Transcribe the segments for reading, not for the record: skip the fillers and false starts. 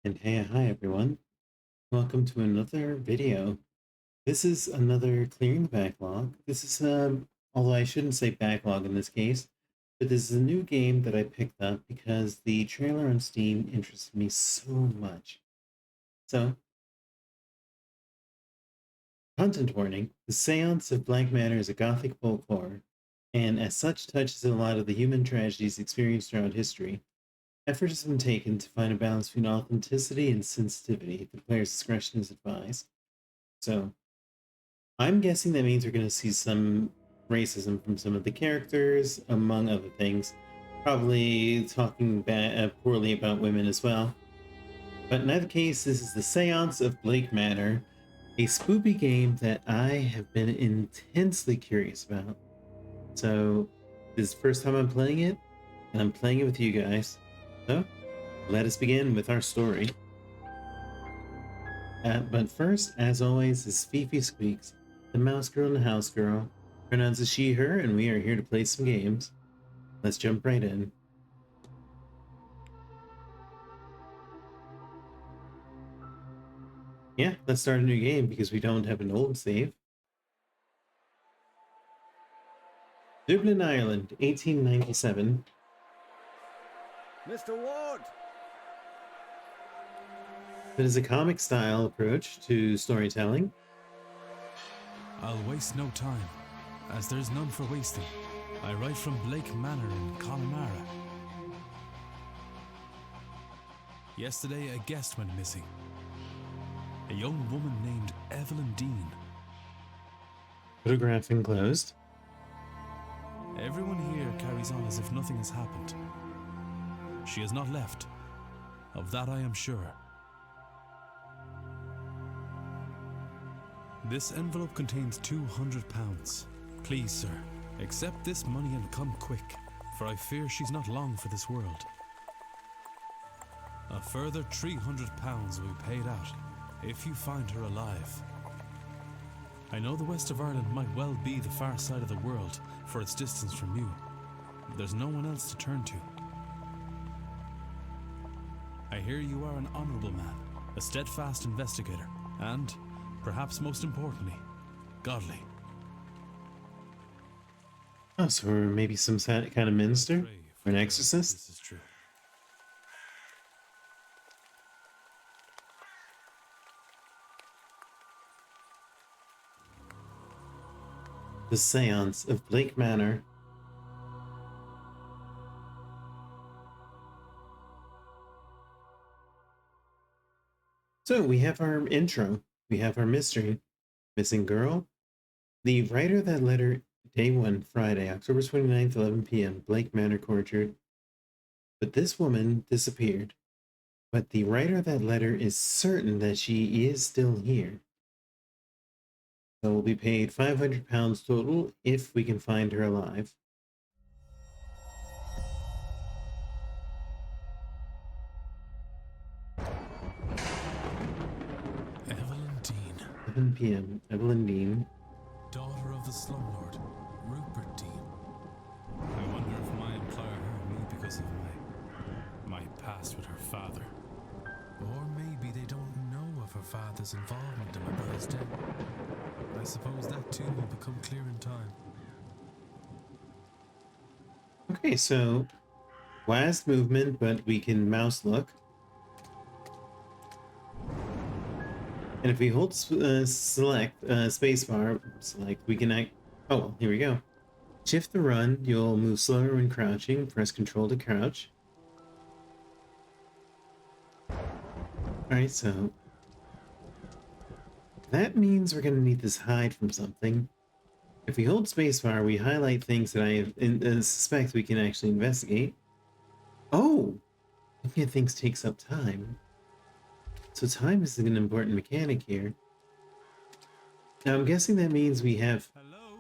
And hey, hi everyone. Welcome to another video. This is another Clearing the Backlog. This is, although I shouldn't say backlog in this case, but this is a new game that I picked up because the trailer on Steam interested me so much. So, content warning, the Séance of Blank Manor is a gothic folk horror, and as such touches a lot of the human tragedies experienced throughout history. Effort has been taken to find a balance between authenticity and sensitivity. The player's discretion is advised. So, I'm guessing that means we're going to see some racism from some of the characters, among other things. Probably talking poorly about women as well. But in either case, this is the Seance of Blake Manor, a spoopy game that I have been intensely curious about. So, this is the first time I'm playing it, and I'm playing it with you guys. So, let us begin with our story. But first, as always, is FifiSqueaks, the mouse girl and the house girl. Pronouns is she, her, and we are here to play some games. Let's jump right in. Yeah, let's start a new game because we don't have an old save. Dublin, Ireland, 1897. Mr. Ward! It is a comic style approach to storytelling. I'll waste no time, as there's none for wasting. I write from Blake Manor in Connemara. Yesterday, a guest went missing. A young woman named Evelyn Dean. Photograph enclosed. Everyone here carries on as if nothing has happened. She has not left. Of that I am sure. This envelope contains £200. Please, sir, accept this money and come quick, for I fear she's not long for this world. A further £300 will be paid out if you find her alive. I know the west of Ireland might well be the far side of the world for its distance from you. There's no one else to turn to. I hear you are an honourable man, a steadfast investigator, and, perhaps most importantly, godly. Oh, so we're maybe some kind of minister? Or an exorcist? This is true. The Seance of Blake Manor. So we have our intro. We have our mystery. Missing girl. The writer of that letter, day 1, Friday, October 29th, 11 p.m., Blake Manor Courtyard. But this woman disappeared. But the writer of that letter is certain that she is still here. So we'll be paid £500 total if we can find her alive. Evelyn Dean. 11 p.m. Evelyn Dean. Daughter of the slumlord, Rupert Dean. I wonder if my employer hired me because of my past with her father. Or maybe they don't know of her father's involvement in my brother's death. I suppose that too will become clear in time. Okay, so last movement, but we can mouse look. And if we hold select spacebar, select, we can act. Oh, here we go. Shift to run. You'll move slower when crouching. Press Control to crouch. Alright, so that means we're going to need this hide from something. If we hold spacebar, we highlight things that I suspect we can actually investigate. Oh! Looking at things takes up time. So time is an important mechanic here. Now I'm guessing that means we have... Hello?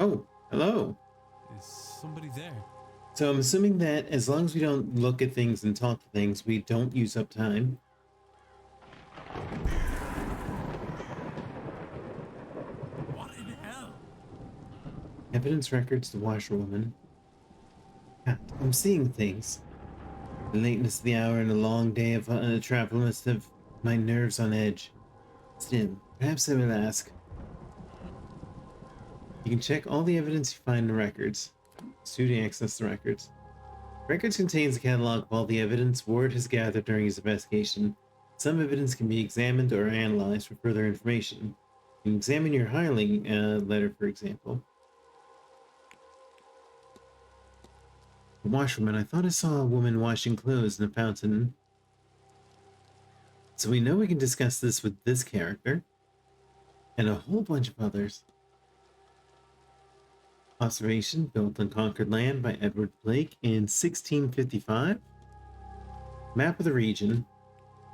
Oh, hello! Is somebody there? So I'm assuming that as long as we don't look at things and talk to things, we don't use up time. What in hell? Evidence records, the washerwoman. God, I'm seeing things. The lateness of the hour and a long day of travel must have my nerves on edge. Still, perhaps I will ask. You can check all the evidence you find in the records. To access the records. Records contains a catalog of all the evidence Ward has gathered during his investigation. Some evidence can be examined or analyzed for further information. You can examine your hireling letter, for example. The washwoman. I thought I saw a woman washing clothes in a fountain. So we know we can discuss this with this character. And a whole bunch of others. Observation, built on conquered land by Edward Blake in 1655. Map of the region.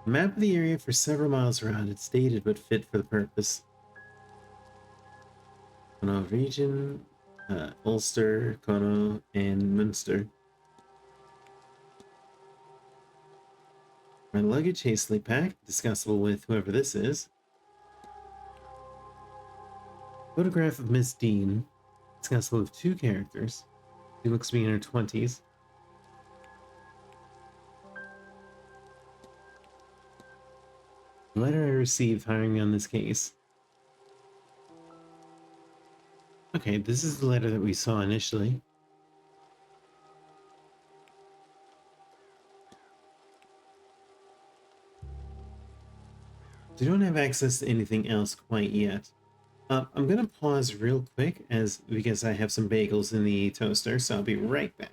A map of the area for several miles around. It's dated but fit for the purpose. Connaught region, Ulster, Connaught, and Munster. My luggage hastily packed, discussable with whoever this is. Photograph of Miss Dean, discussable with two characters. She looks to be in her 20s. The letter I received hiring me on this case. Okay, this is the letter that we saw initially. We don't have access to anything else quite yet. I'm gonna pause real quick because I have some bagels in the toaster, so I'll be right back.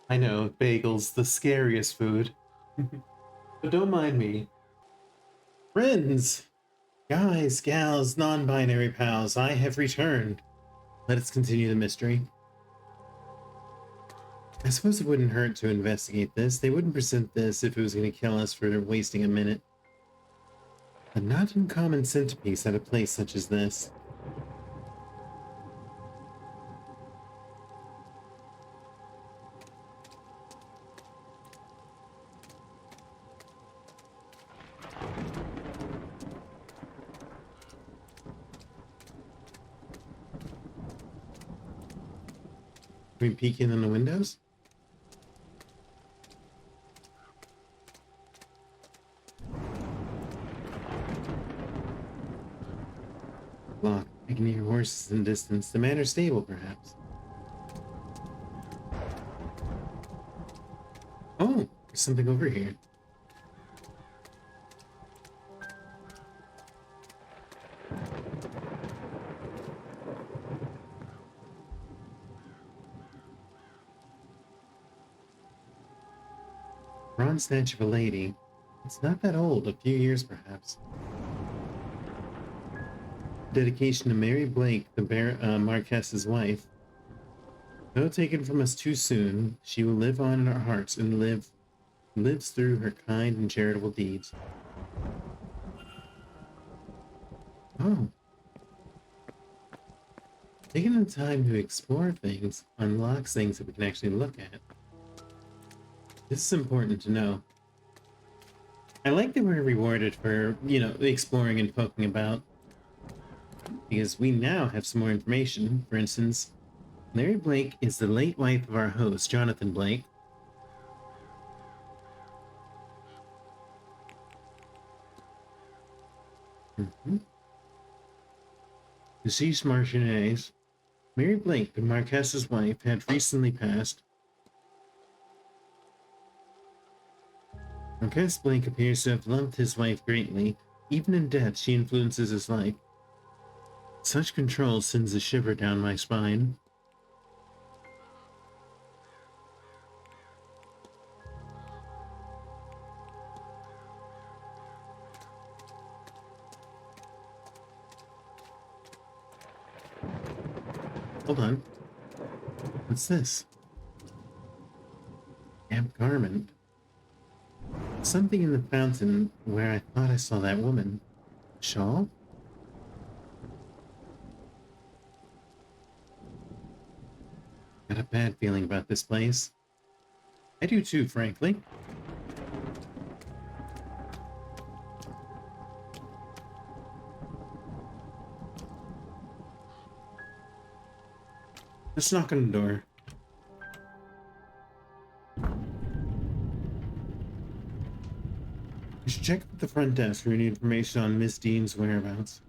I know, bagels, the scariest food. But don't mind me. Friends! Guys, gals, non-binary pals, I have returned. Let us continue the mystery. I suppose it wouldn't hurt to investigate this. They wouldn't present this if it was going to kill us for wasting a minute. A not uncommon centerpiece at a place such as this. Can we peek in the windows? Lock. I can hear horses in the distance. The manor stable, perhaps. Oh, there's something over here. Bronze statue of a lady. It's not that old, a few years perhaps. Dedication to Mary Blake, the Marquess's wife. Though taken from us too soon, she will live on in our hearts and lives through her kind and charitable deeds. Oh. Taking the time to explore things unlocks things that we can actually look at. This is important to know. I like that we're rewarded for, exploring and poking about. Because we now have some more information. For instance, Mary Blake is the late wife of our host, Jonathan Blake. Deceased Marchioness. Mary Blake, the Marquess's wife, had recently passed. Marquess Blake appears to have loved his wife greatly. Even in death, she influences his life. Such control sends a shiver down my spine. Hold on. What's this? Damp garment. Something in the fountain where I thought I saw that woman. Shawl? Got a bad feeling about this place. I do too, frankly. Let's knock on the door. I should check with the front desk for any information on Miss Dean's whereabouts.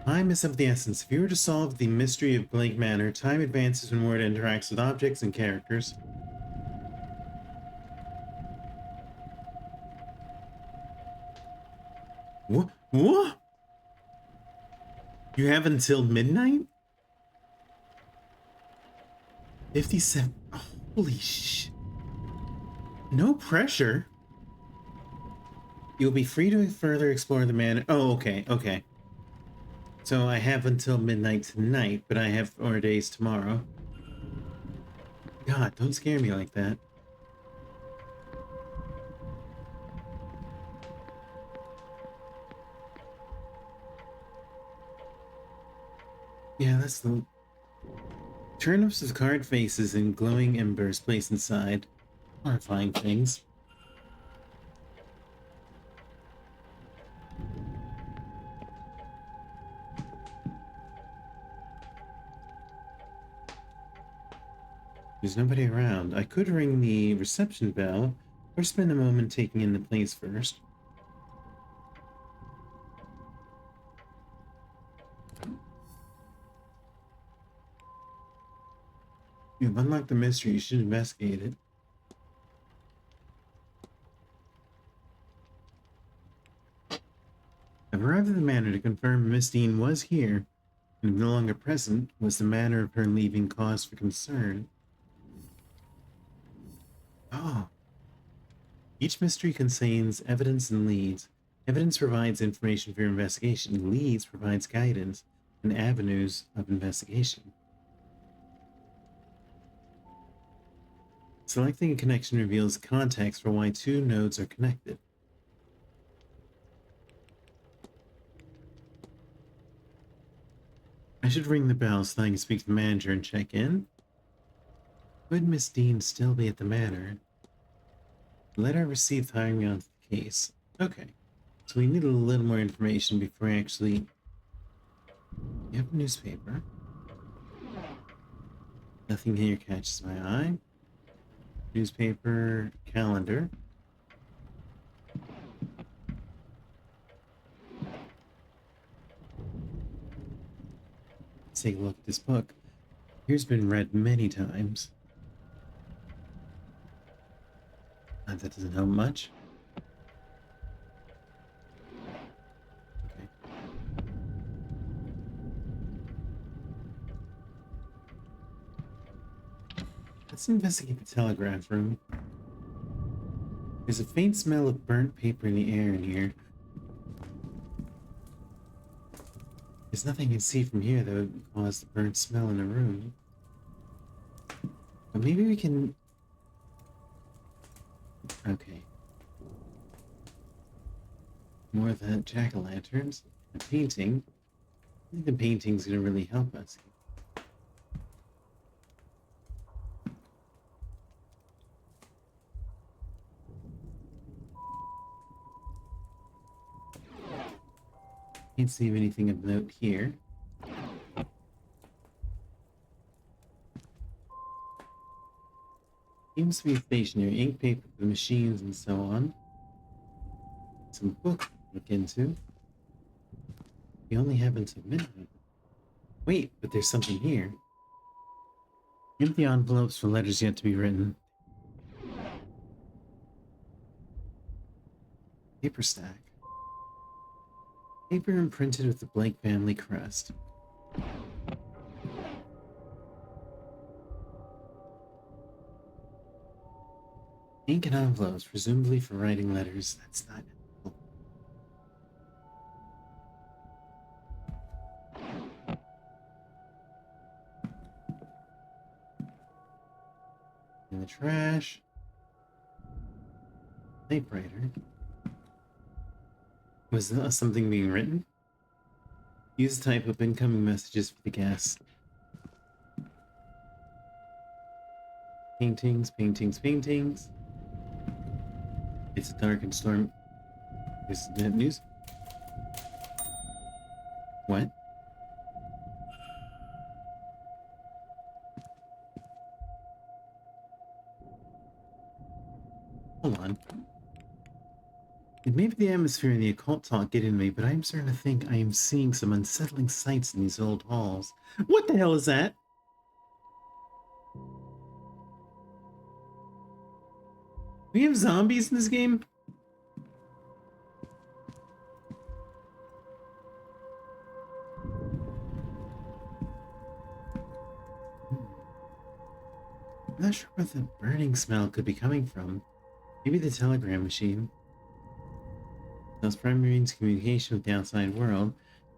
Time is of the essence. If you were to solve the mystery of Blake Manor, time advances when word interacts with objects and characters. What? What? You have until midnight? 57. Holy sh. No pressure. You'll be free to further explore the manor. Oh, okay, okay. So I have until midnight tonight, but I have 4 days tomorrow. God, don't scare me like that. Yeah, that's the... Turnips with card faces and glowing embers placed inside. Horrifying things. There's nobody around. I could ring the reception bell, or spend a moment taking in the place first. You've unlocked the mystery. You should investigate it. I've arrived at the manor to confirm Miss Dean was here, and no longer present. Was the manner of her leaving cause for concern? Oh. Each mystery contains evidence and leads. Evidence provides information for your investigation. Leads provides guidance and avenues of investigation. Selecting a connection reveals context for why two nodes are connected. I should ring the bell so I can speak to the manager and check in. Would Miss Dean still be at the manor? Letter received hiring me onto the case. Okay. So we need a little more information before I actually... You have a newspaper. Nothing here catches my eye. Newspaper, calendar. Let's take a look at this book. Here's been read many times. That doesn't help much. Okay. Let's investigate the telegraph room. There's a faint smell of burnt paper in the air in here. There's nothing I can see from here that would cause the burnt smell in the room. But maybe we can... Okay. More of that jack-o'-lanterns. A painting. I think the painting's gonna really help us. Can't see anything of note here. Seems to be stationary, ink, paper for the machines, and so on. Some book to look into. We only have until midnight. Wait, but there's something here. Empty envelopes for letters yet to be written. Paper stack. Paper imprinted with the Blake family crest. Ink and envelopes, presumably for writing letters. That's not helpful. In the trash. Typewriter. Was something being written? Use the type of incoming messages for the guests. Paintings, paintings, paintings. It's a dark and storm. Is that news? What? Hold on. It may be the atmosphere and the occult talk getting to me, but I'm starting to think I am seeing some unsettling sights in these old halls. What the hell is that? We have zombies in this game? I'm not sure where the burning smell could be coming from. Maybe the telegram machine. Those primary means of communication with the outside world.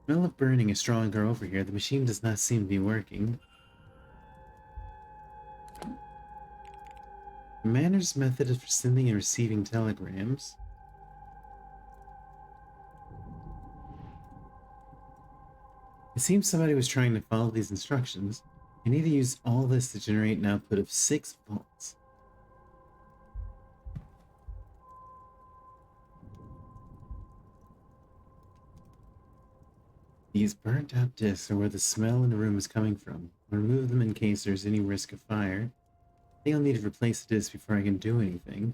The smell of burning is stronger over here. The machine does not seem to be working. The Manor's method of sending and receiving telegrams. It seems somebody was trying to follow these instructions. I need to use all this to generate an output of 6 volts. These burnt out discs are where the smell in the room is coming from. I'll remove them in case there's any risk of fire. I think I'll need to replace the disc before I can do anything.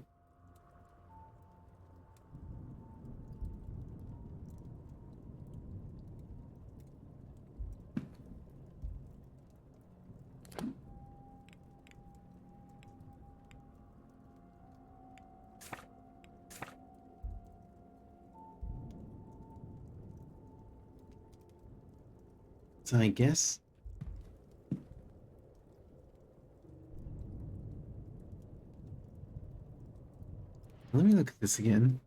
So I guess... Let me look at this again.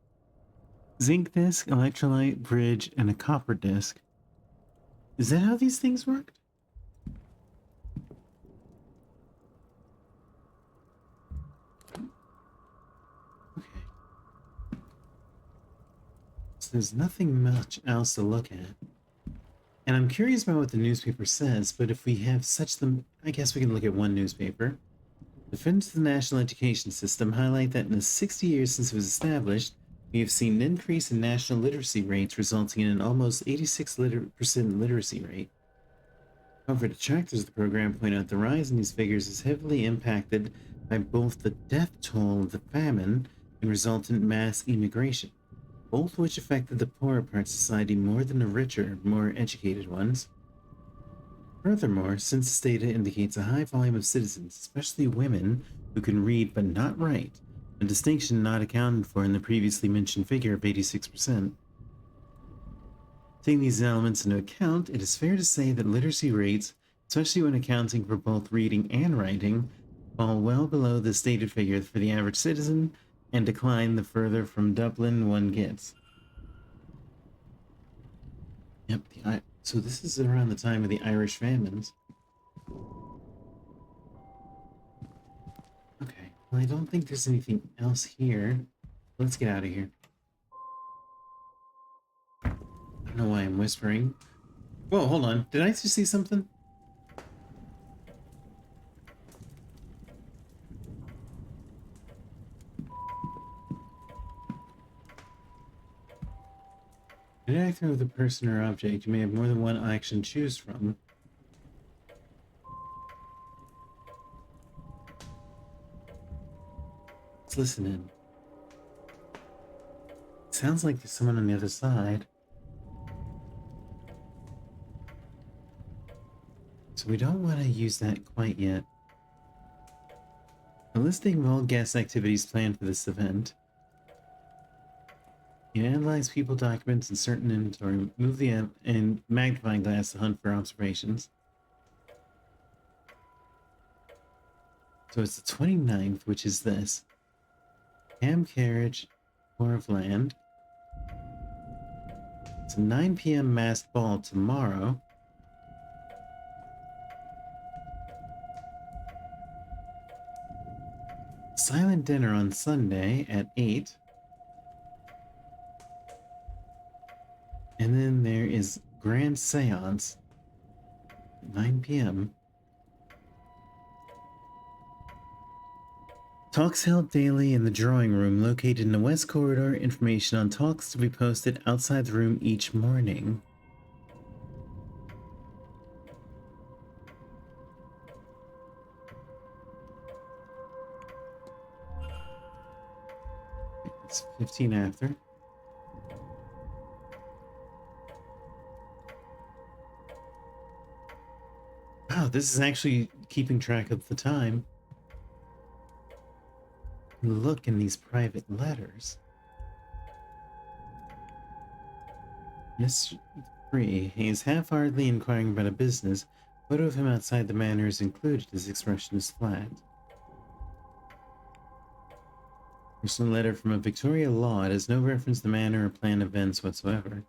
Zinc disc, electrolyte, bridge, and a copper disc. Is that how these things worked? Okay. So there's nothing much else to look at. And I'm curious about what the newspaper says, but if we have such them, I guess we can look at one newspaper. Defenders of the national education system highlight that in the 60 years since it was established, we have seen an increase in national literacy rates, resulting in an almost 86% literacy rate. However, detractors of the program point out the rise in these figures is heavily impacted by both the death toll of the famine and resultant mass immigration, both which affected the poorer parts of society more than the richer, more educated ones. Furthermore, census data indicates a high volume of citizens, especially women, who can read but not write, a distinction not accounted for in the previously mentioned figure of 86%. Taking these elements into account, it is fair to say that literacy rates, especially when accounting for both reading and writing, fall well below the stated figure for the average citizen and decline the further from Dublin one gets. Yep, so this is around the time of the Irish famines. Okay, well, I don't think there's anything else here. Let's get out of here. I don't know why I'm whispering. Whoa, hold on. Did I just see something? Interacting with a person or object, you may have more than one action to choose from. Let's listen in. It sounds like there's someone on the other side. So we don't want to use that quite yet. A listing of all guest activities planned for this event. You analyze people, documents, and certain inventory. Move the and magnifying glass to hunt for observations. So it's the 29th, which is this. Cam carriage, tour of land. It's a 9 p.m. masked ball tomorrow. Silent dinner on Sunday at 8. And then there is Grand Séance at 9 p.m. Talks held daily in the drawing room located in the West Corridor. Information on talks to be posted outside the room each morning. It's 15 after. Wow, this is actually keeping track of the time. Look in these private letters. Mr. 3, he is half-heartedly inquiring about a business. Photo of him outside the manor is included. His expression is flat. Personal letter from a Victoria law. It has no reference to the manor or planned events whatsoever.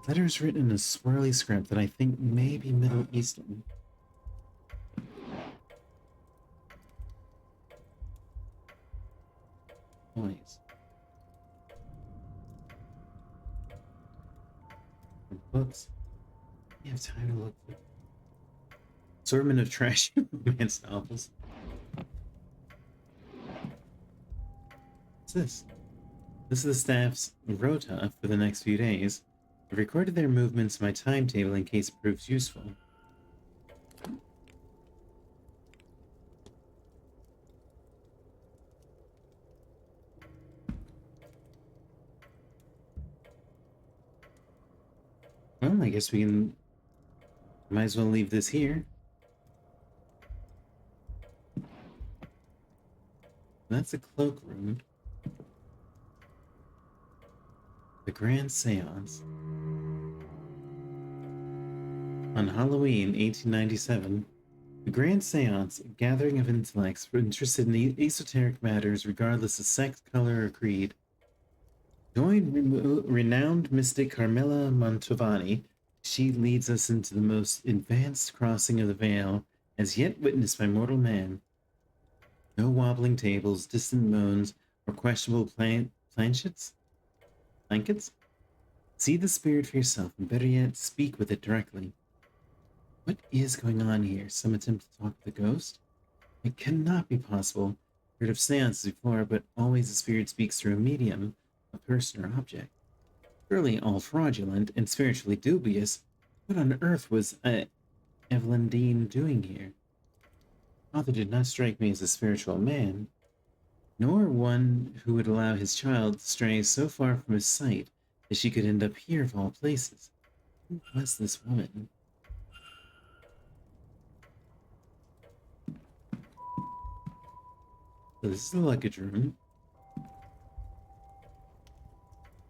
Letter is written in a swirly script that I think may be Middle Eastern. Noise. Books. You have time to look for assortment of trashy romance novels. What's this? This is the staff's rota for the next few days. I've recorded their movements in my timetable in case it proves useful. Well, I guess we can... Might as well leave this here. That's a cloakroom. The Grand Séance. On Halloween, 1897, the Grand Séance, a gathering of intellects interested in esoteric matters regardless of sex, color, or creed, joined renowned mystic Carmela Mantovani. She leads us into the most advanced crossing of the veil as yet witnessed by mortal man. No wobbling tables, distant moans, or questionable blankets? See the spirit for yourself, and better yet, speak with it directly. What is going on here? Some attempt to talk to the ghost? It cannot be possible. Heard of seances before, but always the spirit speaks through a medium, a person or object. Surely all fraudulent and spiritually dubious. What on earth was Evelyn Dean doing here? Father did not strike me as a spiritual man, nor one who would allow his child to stray so far from his sight that she could end up here of all places. Who was this woman? So this is the luggage room.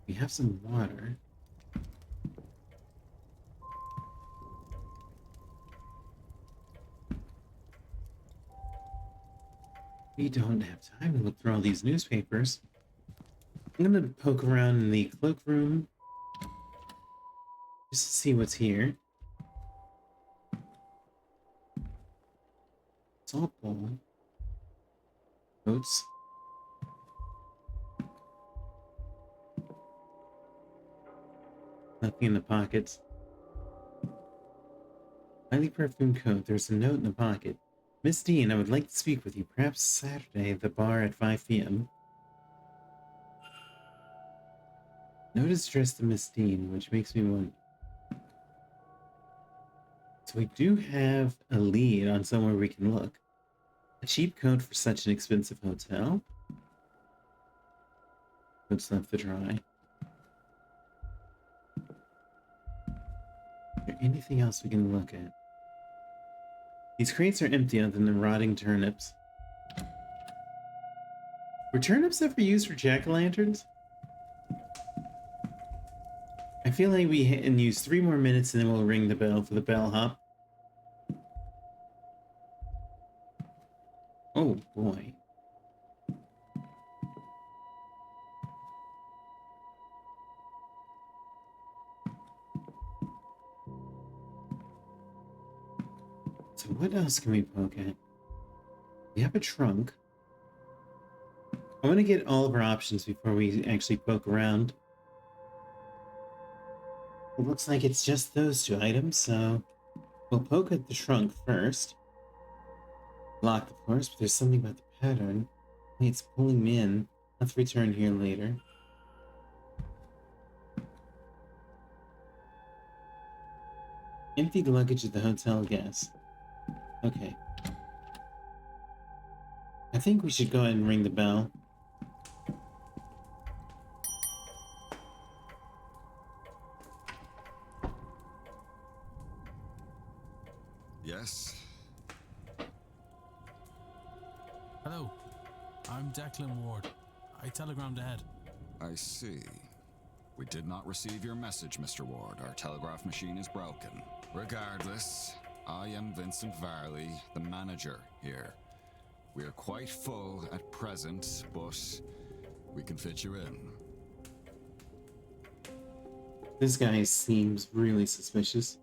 We have some water. We don't have time to look through all these newspapers. I'm gonna poke around in the cloakroom just to see what's here. Salt bowl. Oats. Nothing in the pockets. Highly perfumed coat. There's a note in the pocket. Miss Dean, I would like to speak with you. Perhaps Saturday at the bar at 5 p.m. Note is addressed to Miss Dean, which makes me wonder. So we do have a lead on somewhere we can look. A cheap coat for such an expensive hotel. Coat's left to dry. Is there anything else we can look at? These crates are empty other than the rotting turnips. Were turnips ever used for jack-o'-lanterns? I feel like we can use 3 more minutes and then we'll ring the bell for the bellhop. Oh boy. So what else can we poke at? We have a trunk. I want to get all of our options before we actually poke around. It looks like it's just those 2 items, so we'll poke at the trunk first. Locked, of course, but there's something about the pattern. It's pulling me in. I'll have to return here later. Emptied luggage at the hotel guest. Okay. I think we should go ahead and ring the bell. Yes? Hello, I'm Declan Ward. I telegrammed ahead. I see. We did not receive your message, Mr. Ward. Our telegraph machine is broken. Regardless, I am Vincent Varley, the manager here. We are quite full at present, but we can fit you in. This guy seems really suspicious.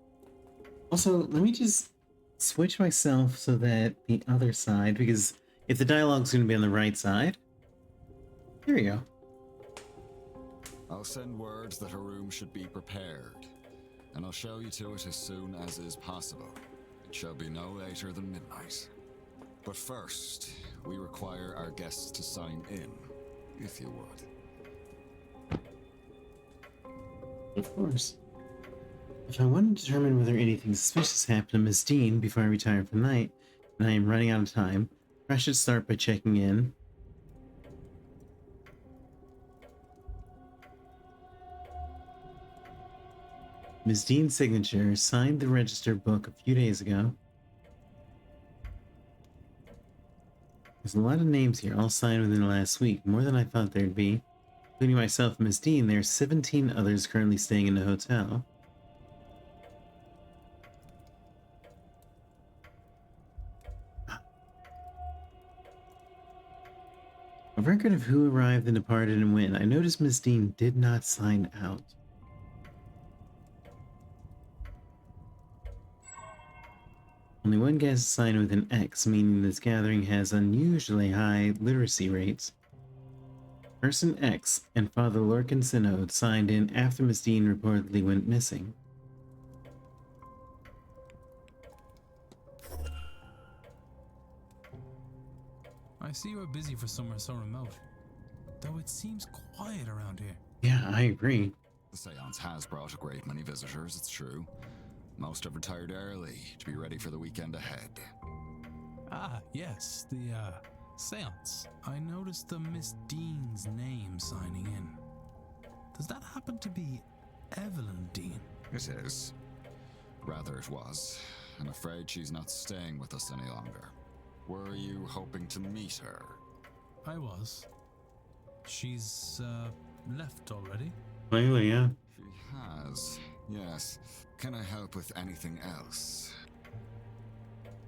Also, let me just switch myself so that the other side, because if the dialogue's going to be on the right side, there we go. I'll send words that her room should be prepared, and I'll show you to it as soon as is possible. It shall be no later than midnight. But first, we require our guests to sign in, if you would. Of course. If I want to determine whether anything suspicious happened to Miss Dean before I retire for the night, and I am running out of time, I should start by checking in. Miss Dean's signature signed the register book a few days ago. There's a lot of names here, all signed within the last week, more than I thought there'd be. Including myself and Miss Dean, there are 17 others currently staying in the hotel. A record of who arrived and departed and when. I noticed Miss Dean did not sign out. Only one guest signed with an X, meaning this gathering has unusually high literacy rates. Person X and Father Lorcan Synod signed in after Miss Dean reportedly went missing. I see you are busy for somewhere so remote, though it seems quiet around here. Yeah, I agree. The Séance has brought a great many visitors, it's true. Most have retired early to be ready for the weekend ahead. Ah, yes, the, Séance. I noticed the Miss Dean's name signing in. Does that happen to be Evelyn Dean? It is. Rather it was. I'm afraid she's not staying with us any longer. Were you hoping to meet her? I was. She's, left already? Clearly, yeah. She has, yes. Can I help with anything else?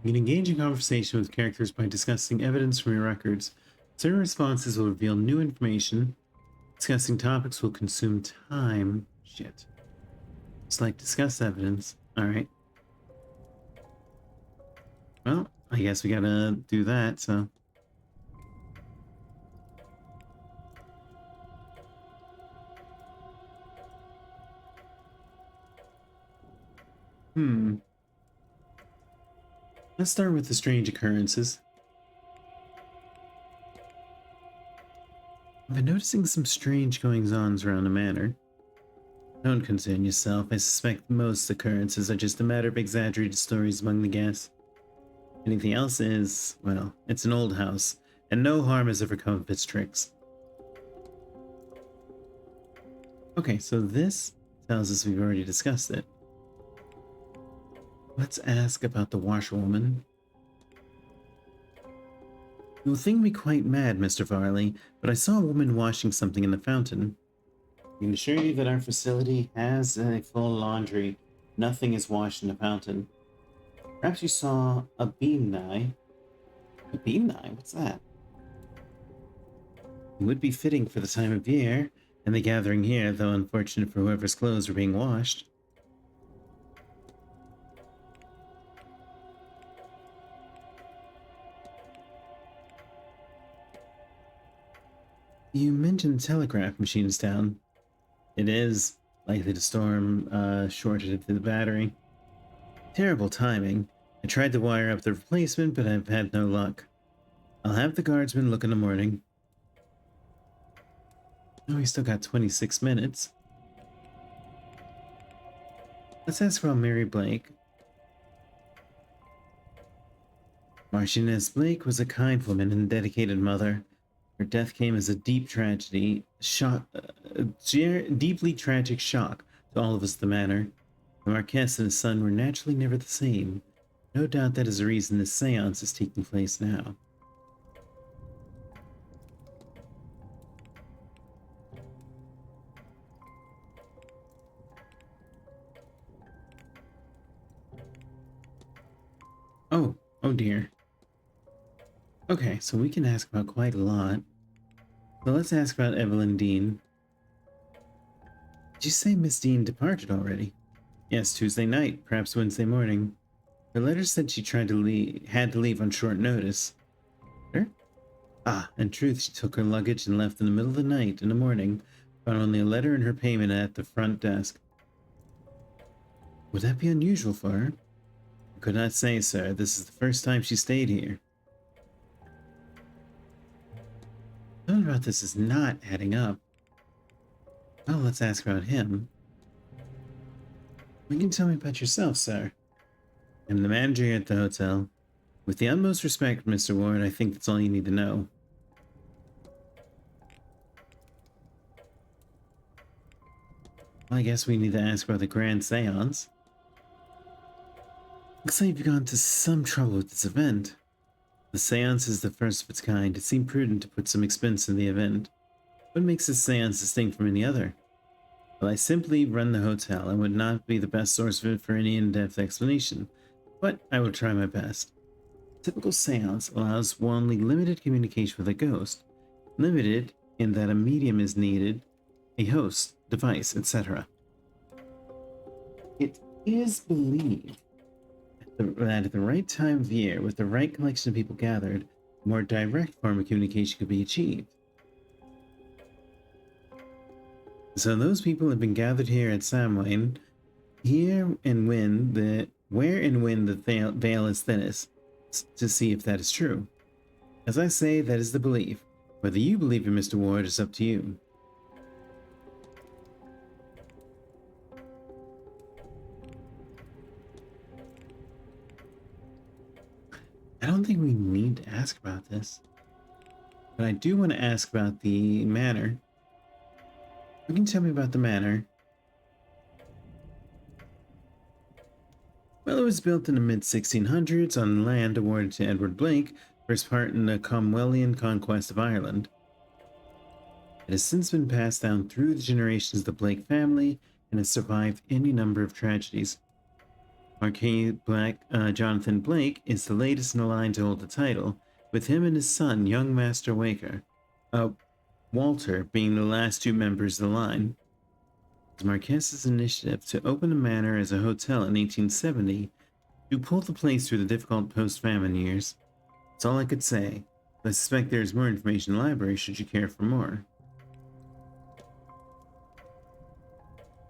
You can engage in conversation with characters by discussing evidence from your records. Certain responses will reveal new information. Discussing topics will consume time. Shit. It's like discuss evidence. Alright. Well, I guess we gotta do that, so. Let's start with the strange occurrences. I've been noticing some strange goings-ons around the manor. Don't concern yourself. I suspect most occurrences are just a matter of exaggerated stories among the guests. Anything else is, well, it's an old house, and no harm has ever come of its tricks. Okay, so this tells us we've already discussed it. Let's ask about the washerwoman. You'll think me quite mad, Mr. Varley, but I saw a woman washing something in the fountain. I can assure you that our facility has a full laundry. Nothing is washed in the fountain. Perhaps you saw a beam knife. A beam knife? What's that? It would be fitting for the time of year, and the gathering here, though unfortunate for whoever's clothes were being washed. You mentioned the telegraph machine is down. It is likely to storm shorted to the battery. Terrible timing. I tried to wire up the replacement, but I've had no luck. I'll have the guardsman look in the morning. Oh, we still got 26 minutes. Let's ask about Mary Blake. Marchioness Blake was a kind woman and dedicated mother. Her death came as a deep tragedy, deeply tragic shock to all of us at the manor. The Marquess and his son were naturally never the same. No doubt that is the reason this seance is taking place now. Oh dear. Okay, so we can ask about quite a lot. So let's ask about Evelyn Dean. Did you say Miss Dean departed already? Yes, Tuesday night, perhaps Wednesday morning. Her letter said she had to leave on short notice. Her? Ah, in truth, she took her luggage and left in the middle of the night. In the morning, found only a letter and her payment at the front desk. Would that be unusual for her? I could not say, sir. This is the first time she stayed here. Something about this is not adding up. Well, let's ask about him. What can you tell me about yourself, sir? I'm the manager here at the hotel. With the utmost respect, Mr. Ward, I think that's all you need to know. Well, I guess we need to ask about the Grand Séance. Looks like you've gone to some trouble with this event. The seance is the first of its kind. It seemed prudent to put some expense in the event. What makes this seance distinct from any other? Well, I simply run the hotel and would not be the best source of it for any in-depth explanation, but I will try my best. A typical seance allows only limited communication with a ghost, limited in that a medium is needed, a host, device, etc. It is believed that at the right time of year, with the right collection of people gathered, a more direct form of communication could be achieved. So those people have been gathered here at Samhain, where and when the veil is thinnest, to see if that is true. As I say, that is the belief. Whether you believe it, Mr. Ward, is up to you. I don't think we need to ask about this, but I do want to ask about the manor. You can tell me about the manor. Well, it was built in the mid-1600s on land awarded to Edward Blake for his part in the Cromwellian conquest of Ireland. It has since been passed down through the generations of the Blake family and has survived any number of tragedies. Marquis Jonathan Blake is the latest in the line to hold the title, with him and his son, young Master Walter, being the last two members of the line. It was Marquess's initiative to open the manor as a hotel in 1870 to pull the place through the difficult post-famine years. That's all I could say. I suspect there is more information in the library should you care for more.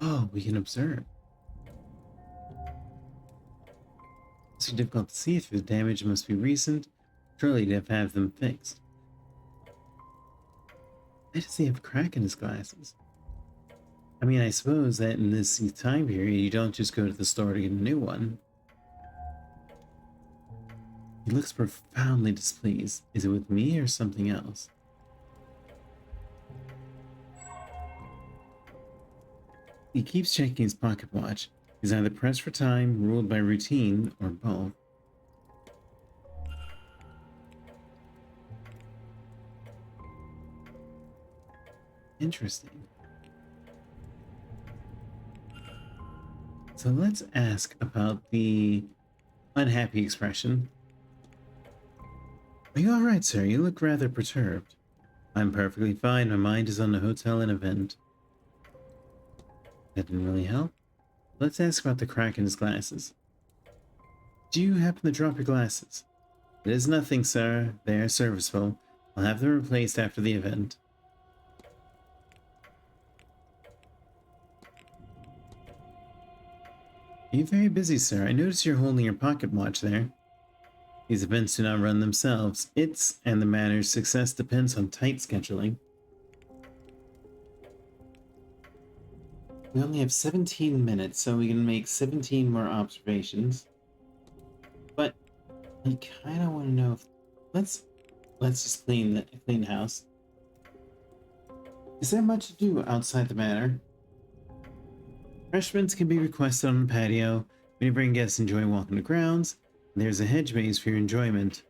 Oh, we can observe. It's too difficult to see if the damage must be recent. Surely to have them fixed. Why does he have a crack in his glasses? I mean, I suppose that in this time period, you don't just go to the store to get a new one. He looks profoundly displeased. Is it with me or something else? He keeps checking his pocket watch. He's either pressed for time, ruled by routine, or both. Interesting. So let's ask about the unhappy expression. Are you alright, sir? You look rather perturbed. I'm perfectly fine. My mind is on the hotel and event. That didn't really help. Let's ask about the crack in his glasses. Do you happen to drop your glasses? It is nothing, sir. They are serviceable. I'll have them replaced after the event. Are you very busy, sir? I notice you're holding your pocket watch there. These events do not run themselves. Its and the manor's success depends on tight scheduling. We only have 17 minutes, so we can make 17 more observations. But I kind of want to know if let's just clean the house. Is there much to do outside the manor? Refreshments can be requested on the patio. When you bring guests enjoy walking the grounds, there's a hedge maze for your enjoyment.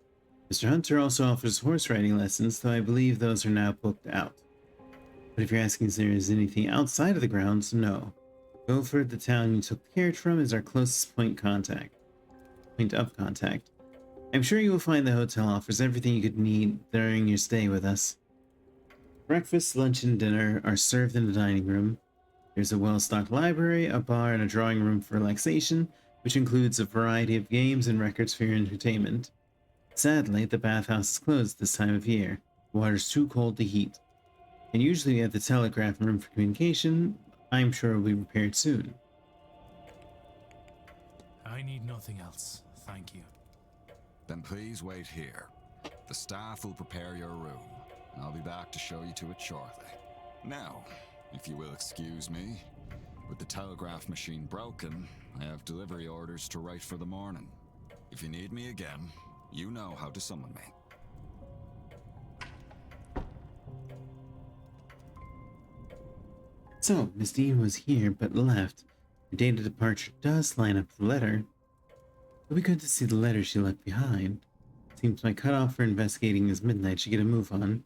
Mr. Hunter also offers horse riding lessons, though I believe those are now booked out. But if you're asking if there is anything outside of the grounds, no. Guilford, the town you took the carriage from, is our closest point of contact. I'm sure you will find the hotel offers everything you could need during your stay with us. Breakfast, lunch, and dinner are served in the dining room. There's a well-stocked library, a bar, and a drawing room for relaxation, which includes a variety of games and records for your entertainment. Sadly, the bathhouse is closed this time of year. The water's too cold to heat. And usually we have the telegraph room for communication. I'm sure it will be repaired soon. I need nothing else, thank you. Then please wait here. The staff will prepare your room, and I'll be back to show you to it shortly. Now, if you will excuse me, with the telegraph machine broken, I have delivery orders to write for the morning. If you need me again, you know how to summon me. So, Miss Dean was here but left. Her date of departure does line up with the letter. It'll be good to see the letter she left behind. Seems my cutoff for investigating is midnight. Should get a move on.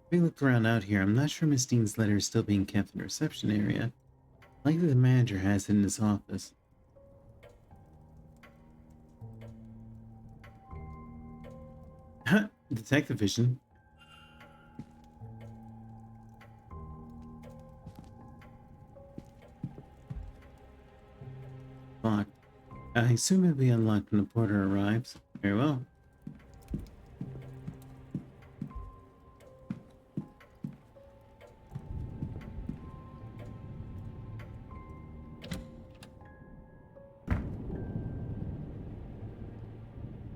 Having looked around out here, I'm not sure Miss Dean's letter is still being kept in the reception area. Likely the manager has it in his office. Huh, detective vision. Locked. I assume it'll be unlocked when the porter arrives. Very well.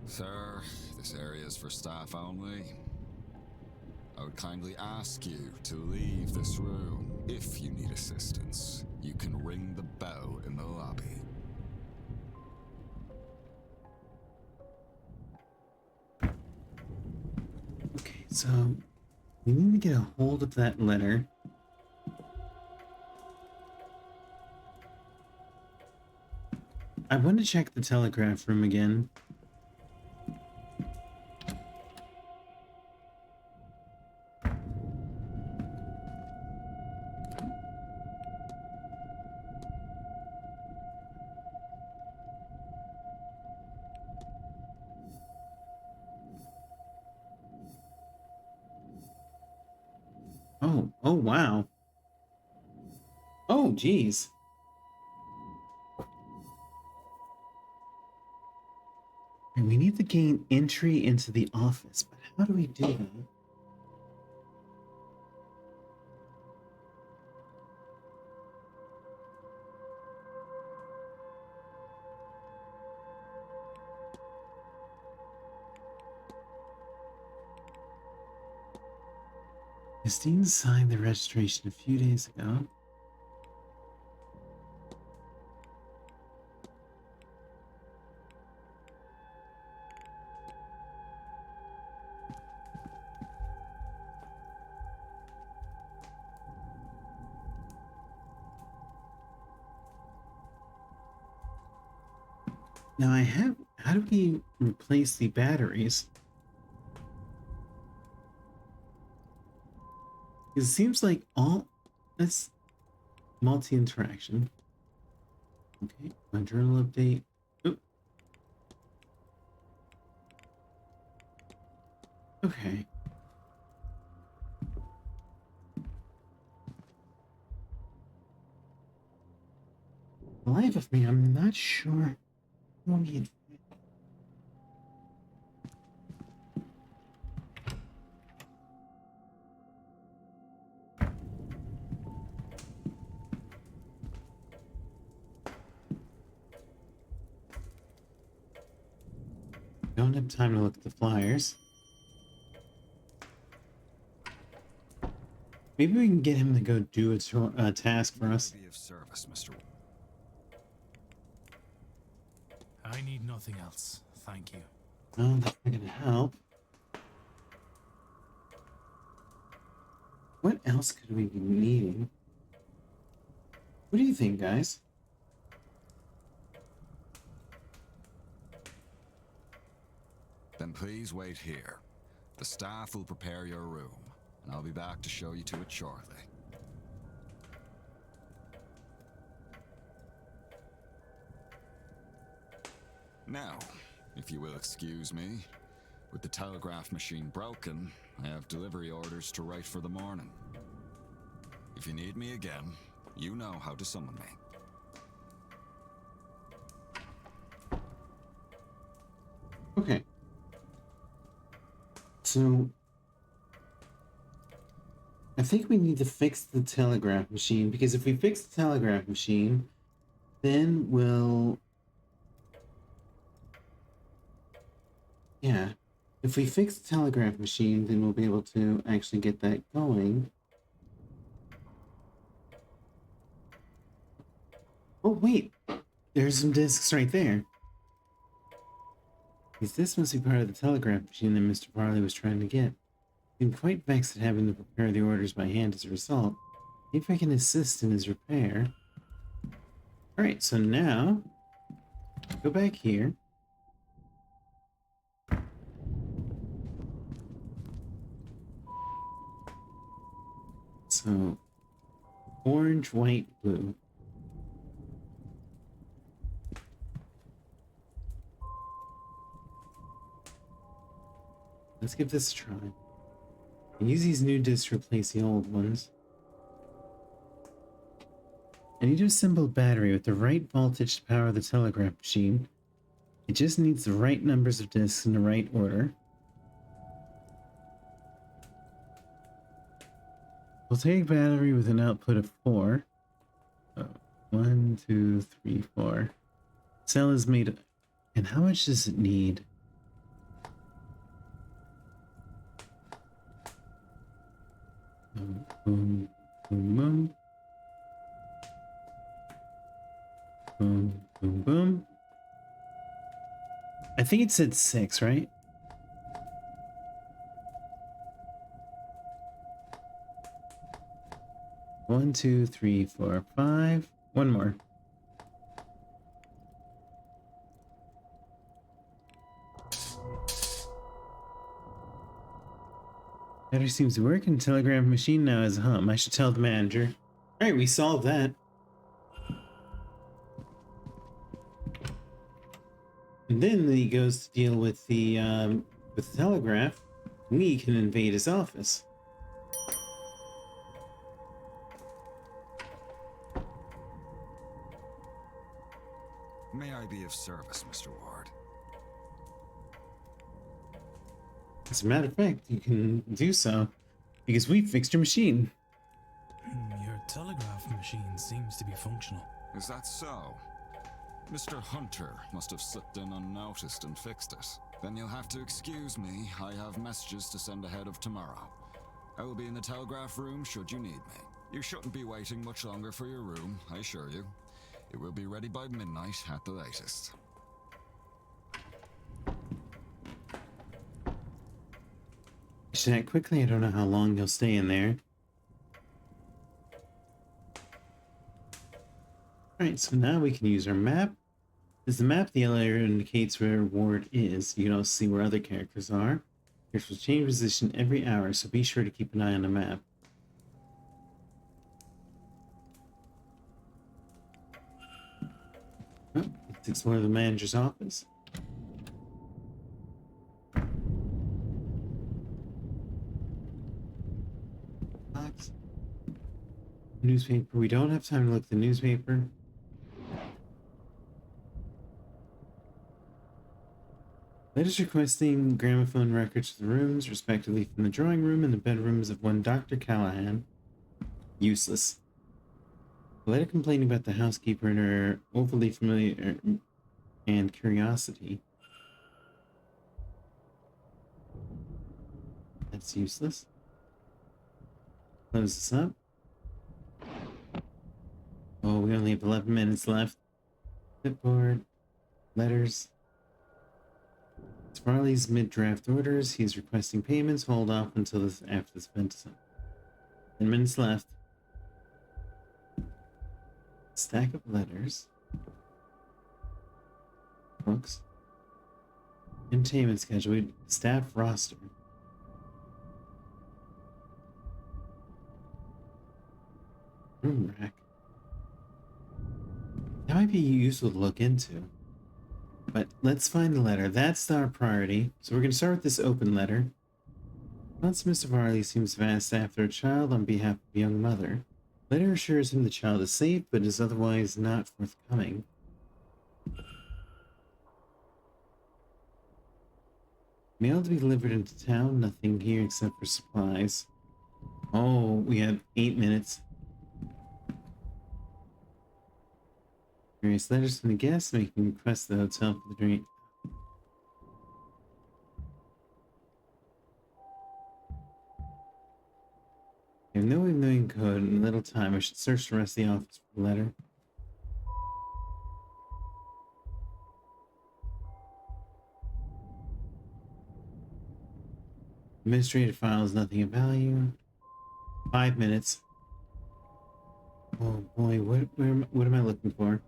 Sir, this area is for staff only. I would kindly ask you to leave this room. If you need assistance, you can ring the bell in the lobby. Okay, so we need to get a hold of that letter. I want to check the telegraph room again. Oh wow. Oh geez. And we need to gain entry into the office, but how do we do that? Christine signed the registration a few days ago. Now I have, how do we replace the batteries? It seems like all, that's multi-interaction. Okay, my journal update. Oop. Okay. The life of me, I'm not sure. Don't have time to look at the flyers. Maybe we can get him to go do a task for us. Be of service, Mr. I need nothing else, thank you. Oh, that's not gonna help. What else could we be needing? What do you think, guys? Then please wait here. The staff will prepare your room, and I'll be back to show you to it shortly. Now, if you will excuse me, with the telegraph machine broken, I have delivery orders to write for the morning. If you need me again, you know how to summon me. Okay. So, I think we need to fix the telegraph machine, because if we fix the telegraph machine, then we'll... Yeah. If we fix the telegraph machine, then we'll be able to actually get that going. Oh, wait! There's some discs right there. Because this must be part of the telegraph machine that Mr. Farley was trying to get. I'm quite vexed at having to prepare the orders by hand as a result. Maybe I can assist in his repair. Alright, so now, go back here. So, orange, white, blue. Let's give this a try. And use these new discs to replace the old ones. I need to assemble a battery with the right voltage to power the telegraph machine. It just needs the right numbers of discs in the right order. We'll take a battery with an output of 4. So 1, 2, 3, 4. Cell is made... And how much does it need? Boom, boom, boom. Boom, boom, boom. I think it said 6, right? One, 2, 3, 4, 5. One more. Battery seems to work, and telegraph machine now has a hum. I should tell the manager. Alright, we solved that. And then he goes to deal with the telegraph. We can invade his office. May I be of service, Mr. Ward? As a matter of fact, you can do so, because we fixed your machine. Your telegraph machine seems to be functional. Is that so? Mr. Hunter must have slipped in unnoticed and fixed it. Then you'll have to excuse me. I have messages to send ahead of tomorrow. I will be in the telegraph room should you need me. You shouldn't be waiting much longer for your room, I assure you. It will be ready by midnight at the latest. Should act quickly. I don't know how long you'll stay in there. Alright, so now we can use our map. As the map, the yellow area indicates where Ward is. You can also see where other characters are. Characters will change position every hour, so be sure to keep an eye on the map. Oh, let's explore the manager's office. Box. Newspaper. We don't have time to look at the newspaper. Letters requesting gramophone records to the rooms, respectively from the drawing room and the bedrooms of one Dr. Callahan. Useless. A letter complaining about the housekeeper and her overly familiar and curiosity. That's useless. Close this up. Oh, we only have 11 minutes left. Clipboard. Letters. Mr. Farley's mid-draft orders. He's requesting payments. Hold off until after this event is up. 10 minutes left. Stack of letters. Books. Entertainment schedule. Staff roster. Room rack. That might be useful to look into. But let's find the letter. That's our priority. So we're going to start with this open letter. Once Mr. Varley seems to have asked after a child on behalf of a young mother. Letter assures him the child is safe, but is otherwise not forthcoming. Mail to be delivered into town. Nothing here except for supplies. Oh, we have 8 minutes. Various letters from the guests making requests to the hotel for the drink. I have no ignoring code and little time. I should search the rest of the office for the letter. Administrative files, nothing of value. 5 minutes. Oh boy, what am I looking for?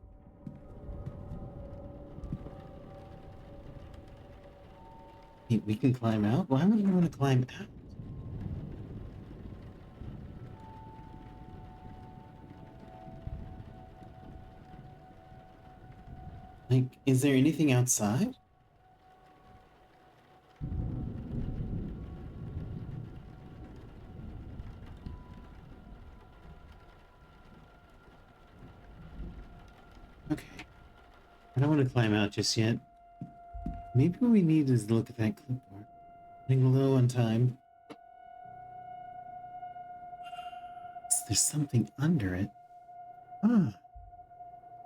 We can climb out? Why would I want to climb out? Like, is there anything outside? Okay. I don't want to climb out just yet. Maybe what we need is to look at that clipboard. Running low on time. There's something under it. Ah.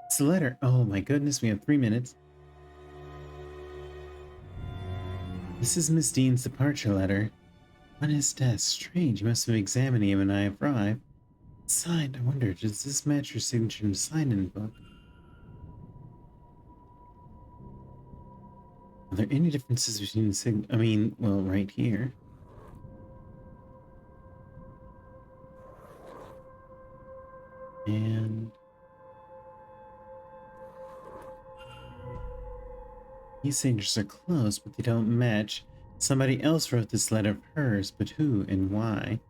It's a letter. Oh my goodness, we have 3 minutes. This is Miss Dean's departure letter. On his desk. Strange, you must have been examining him when I arrived. It's signed. I wonder, does this match your signature in the sign-in book? Are there any differences between the well, right here. And these signatures are close, but they don't match. Somebody else wrote this letter of hers, but who and why?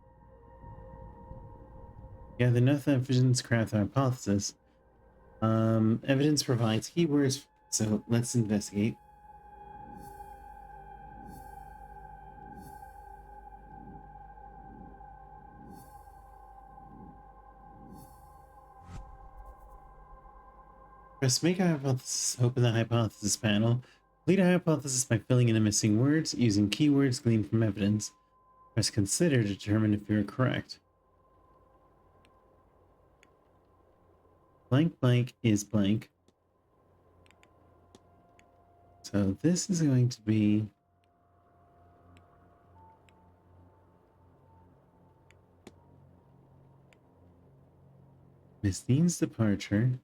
Yeah, the enough evidence craft our hypothesis. Evidence provides keywords, so let's investigate. Press make a hypothesis, open the hypothesis panel. Complete a hypothesis by filling in the missing words using keywords gleaned from evidence. Press consider to determine if you're correct. Blank blank is blank. So this is going to be Miss Dean's departure.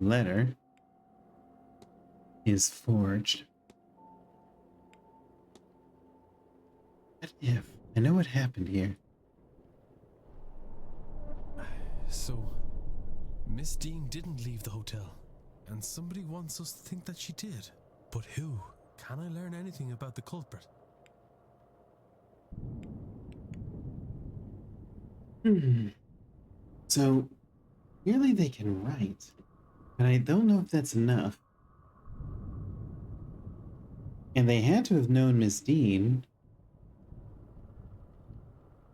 Letter is forged. What if? I know what happened here. So, Miss Dean didn't leave the hotel, and somebody wants us to think that she did. But who? Can I learn anything about the culprit? So, clearly they can write. But I don't know if that's enough. And they had to have known Miss Dean.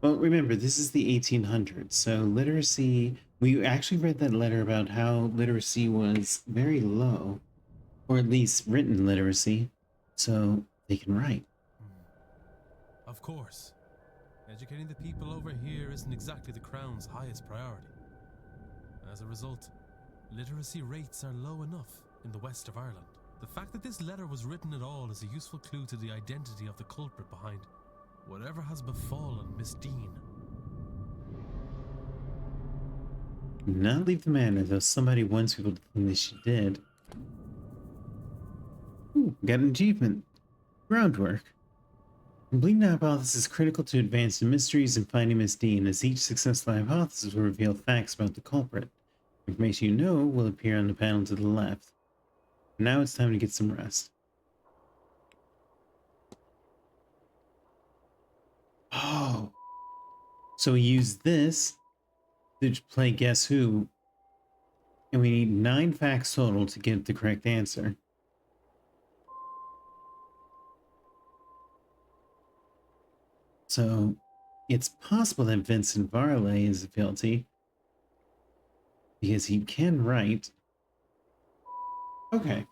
Well, remember, this is the 1800s, so literacy... We actually read that letter about how literacy was very low. Or at least written literacy. So, they can write. Of course. Educating the people over here isn't exactly the Crown's highest priority. As a result, literacy rates are low enough in the west of Ireland. The fact that this letter was written at all is a useful clue to the identity of the culprit behind whatever has befallen Miss Dean. Not leave the manor, though somebody wants people to think that she did. Ooh, got an achievement. Groundwork. Completing the hypothesis is critical to advance the mysteries and finding Miss Dean, as each successful hypothesis will reveal facts about the culprit. Information you know will appear on the panel to the left. Now it's time to get some rest. Oh, so we use this to play Guess Who, and we need 9 facts total to get the correct answer. So it's possible that Vincent Varley is guilty because he can write. Okay.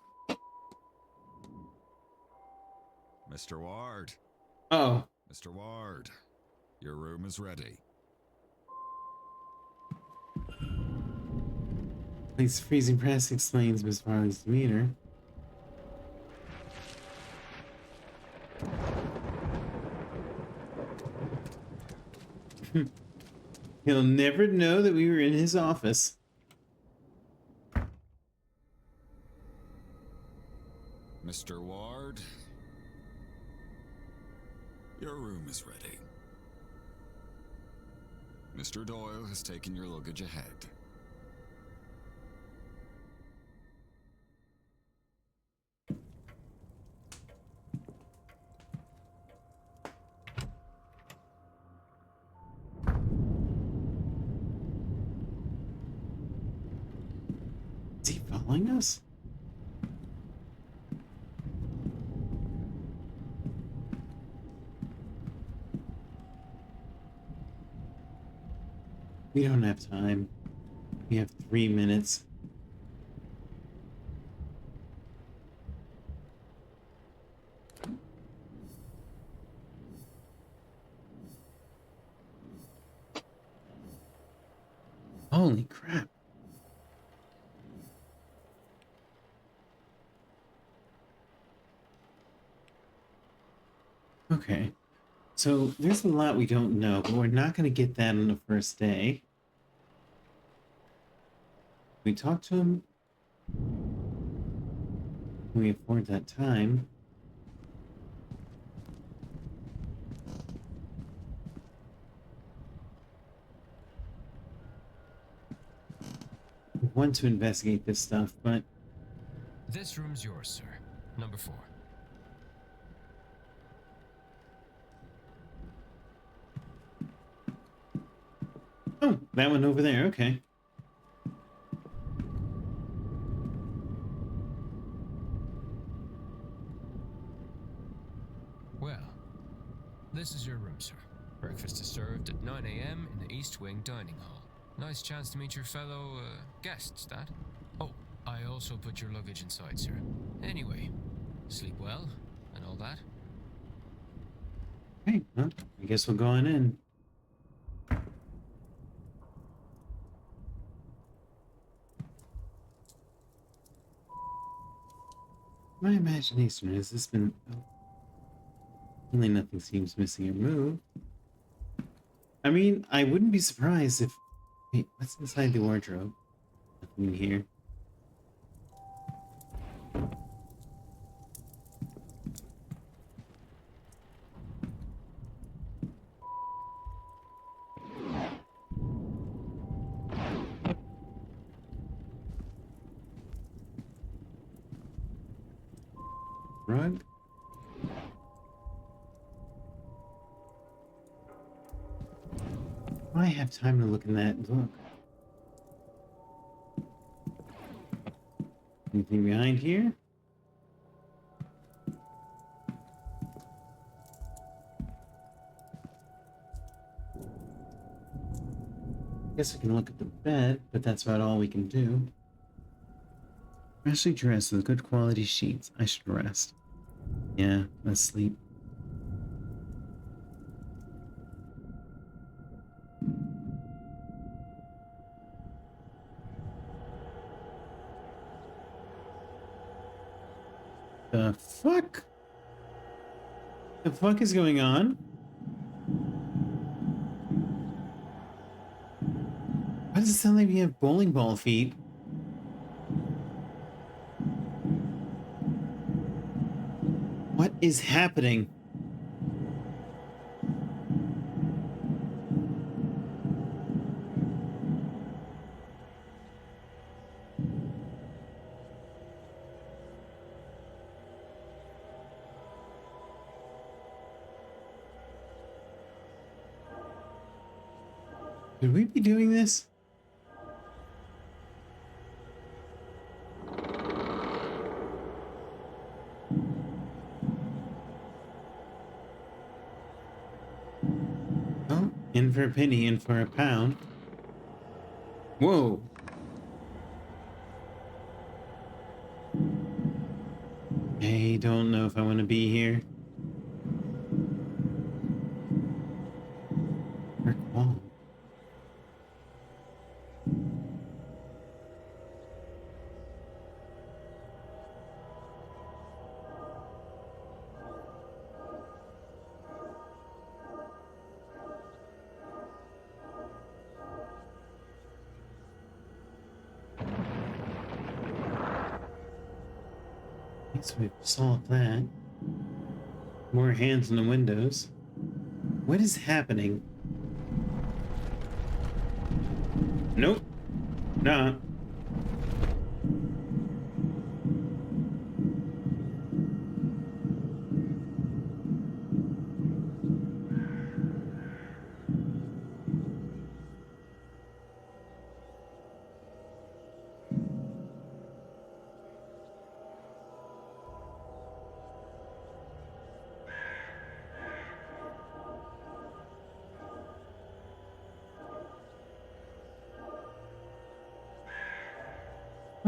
Mr. Ward. Oh. Mr. Ward, your room is ready. Place freezing press explains Miss Varley's demeanor. He'll never know that we were in his office. Mr. Ward, your room is ready. Mr. Doyle has taken your luggage ahead. Is he following us? We don't have time. We have 3 minutes. Holy crap. Okay. So there's a lot we don't know, but we're not going to get that on the first day. We talk to him. Can we afford that time? We want to investigate this stuff, but This room's yours, sir. Number 4. oh, that one over there. Okay. Well, this is your room, sir. Breakfast is served at 9 a.m. in the East Wing Dining Hall. Nice chance to meet your fellow, guests, that. Oh, I also put your luggage inside, sir. Anyway, sleep well and all that. Okay, well, I guess we'll go on in. My imagination, has this been... Oh. Really nothing seems missing or moved. I mean, I wouldn't be surprised if... Wait, what's inside the wardrobe? Nothing in here. Rug? I have time to look in that book. Anything behind here? Guess I can look at the bed, but that's about all we can do. Freshly dressed with good quality sheets. I should rest. Yeah, let's sleep. The fuck? The fuck is going on? What does it sound like we have bowling ball feet? What is happening? Could we be doing this? Oh, in for a penny, in for a pound. Whoa. I don't know if I want to be here. Brick wall. Guess we've solved that. More hands on the windows. What is happening? Nope. Not.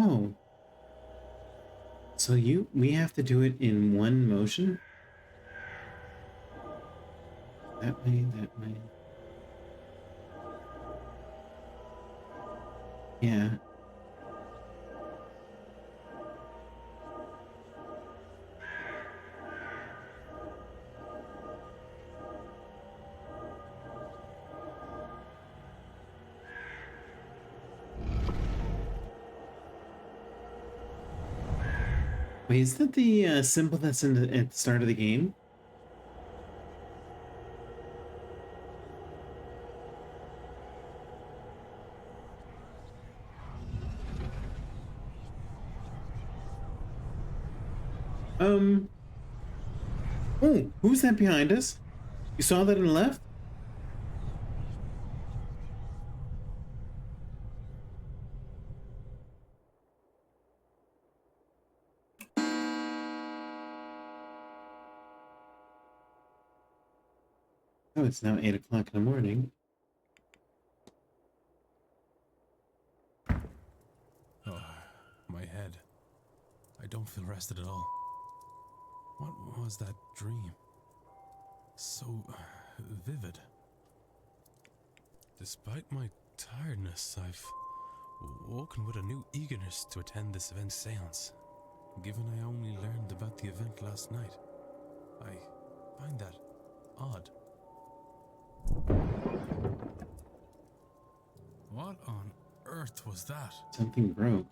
Oh. So we have to do it in one motion? That way, that way. Yeah. Wait, is that the symbol that's at the start of the game? Oh, who's that behind us? You saw that on the left? Oh, it's now 8 o'clock in the morning. Oh, my head. I don't feel rested at all. What was that dream? So vivid. Despite my tiredness, I've woken with a new eagerness to attend this event's seance. Given I only learned about the event last night, I find that odd. What on earth was that? Something broke.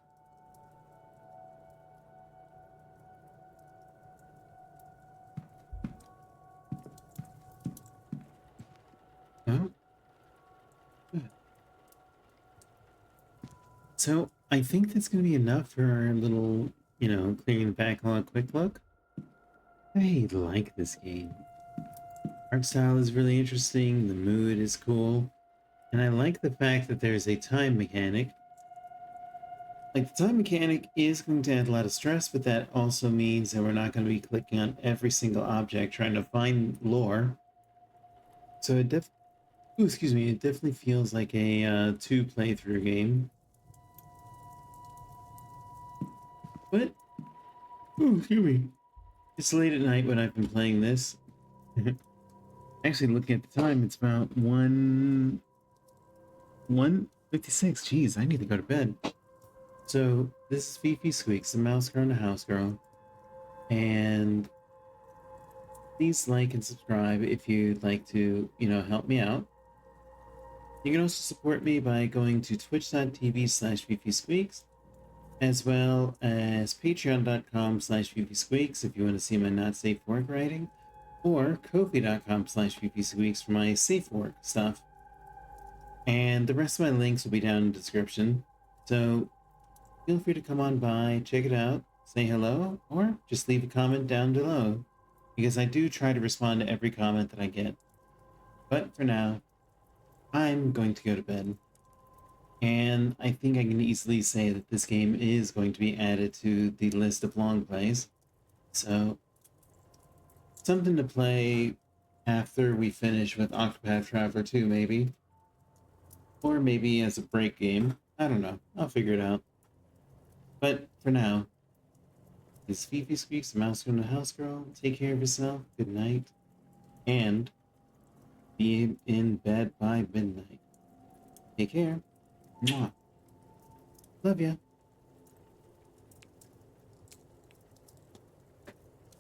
Oh. Good. So I think that's going to be enough for our little, clearing the backlog quick look. I like this game. Art style is really interesting, the mood is cool, and I like the fact that there's a time mechanic. Like, the time mechanic is going to add a lot of stress, but that also means that we're not going to be clicking on every single object trying to find lore. So it definitely feels like a 2 playthrough game. But, excuse me. It's late at night when I've been playing this. Actually, looking at the time, it's about 1:56. Jeez, I need to go to bed. So, this is FifiSqueaks, the mouse girl and the house girl. And please like and subscribe if you'd like to, help me out. You can also support me by going to twitch.tv/FifiSqueaks, as well as patreon.com/FifiSqueaks if you want to see my not safe for work writing, or ko-fi.com/FifiSqueaks for my safe work stuff. And the rest of my links will be down in the description, so feel free to come on by, check it out, say hello, or just leave a comment down below, because I do try to respond to every comment that I get. But for now, I'm going to go to bed. And I think I can easily say that this game is going to be added to the list of long plays. So, something to play after we finish with Octopath Traveler 2, maybe. Or maybe as a break game. I don't know. I'll figure it out. But for now, this is FifiSqueaks, the Mouse Girl and the House Girl. Take care of yourself. Good night. And be in bed by midnight. Take care. Mwah. Love ya.